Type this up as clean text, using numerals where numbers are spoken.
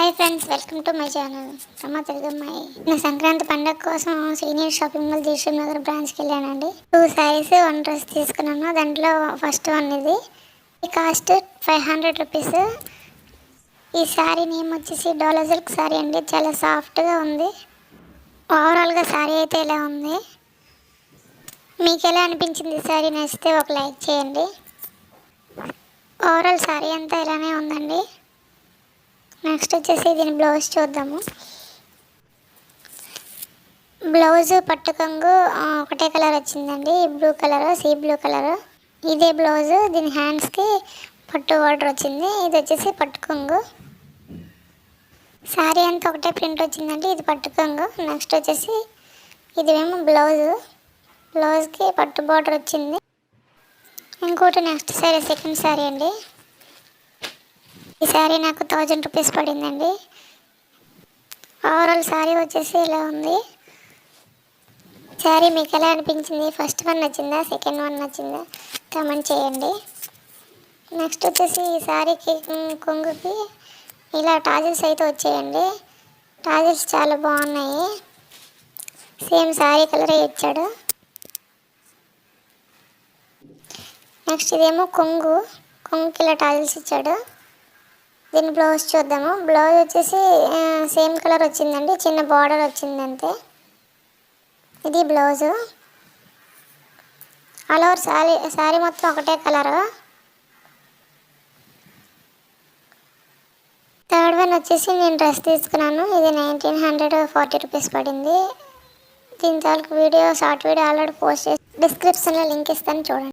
Hi friends, welcome to my channel Rama తెలుగమ్మాయి. నేను సంక్రాంతి పండగ కోసం సీనియర్ షాపింగ్ మాల్ దిల్షుక్ నగర్ బ్రాంచ్కి వెళ్ళానండి. 2 శారీస్ 1 డ్రెస్ తీసుకున్నాను. దాంట్లో ఫస్ట్ వన్ ఇది. ఈ కాస్ట్ 500 రూపీస్. ఈ శారీ నేమ్ వచ్చేసి డోలా సిల్క్ శారీ అండి. చాలా సాఫ్ట్గా ఉంది. ఓవరాల్గా శారీ అయితే ఇలా ఉంది. మీకు ఎలా అనిపించింది శారీ? నచ్చితే ఒక లైక్ చేయండి. ఓవరాల్ శారీ అంతా ఇలానే ఉందండి. నెక్స్ట్ వచ్చేసి దీని బ్లౌజ్ చూద్దాము. బ్లౌజ్ పట్టు కొంగు ఒకటే కలర్ వచ్చిందండి. Blue colour, sea blue colour. ఇదే బ్లౌజ్. దీని హ్యాండ్స్కి పట్టు బార్డర్ వచ్చింది. ఇది వచ్చేసి పట్టు కొంగు. శారీ అంతా ఒకటే ప్రింట్ వచ్చిందండి. ఇది పట్టు కొంగు. నెక్స్ట్ వచ్చేసి ఇదేమో బ్లౌజ్. బ్లౌజ్కి పట్టు బార్డర్ వచ్చింది. ఇంకోటి నెక్స్ట్ శారీ సెకండ్ శారీ అండి. ఈ శారీ నాకు 1000 రూపీస్ పడిందండి. ఓవరాల్ శారీ వచ్చేసి ఇలా ఉంది. శారీ మీకు ఎలా అనిపించింది? ఫస్ట్ వన్ నచ్చిందా, సెకండ్ వన్ నచ్చిందా? కామెంట్ చేయండి. నెక్స్ట్ వచ్చేసి ఈ శారీకి కొంగుకి ఇలా టాజిల్స్ అయితే వచ్చాయండి. టాజిల్స్ చాలా బాగున్నాయి. సేమ్ శారీ కలరే ఇచ్చాడు. నెక్స్ట్ ఇదేమో కొంగుకి ఇలా టాజిల్స్ ఇచ్చాడు. దీని బ్లౌజ్ చూద్దాము. బ్లౌజ్ వచ్చేసి సేమ్ కలర్ వచ్చిందండి. చిన్న బార్డర్ వచ్చింది అంతే. ఇది బ్లౌజు. ఆల్ ఓవర్ శారీ మొత్తం ఒకటే కలరు. థర్డ్ వన్ వచ్చేసి నేను డ్రెస్ తీసుకున్నాను. ఇది 1940 రూపీస్ పడింది. దీని తాలూకు video, short video already post చేసి డిస్క్రిప్షన్లో లింక్ ఇస్తాను, చూడండి.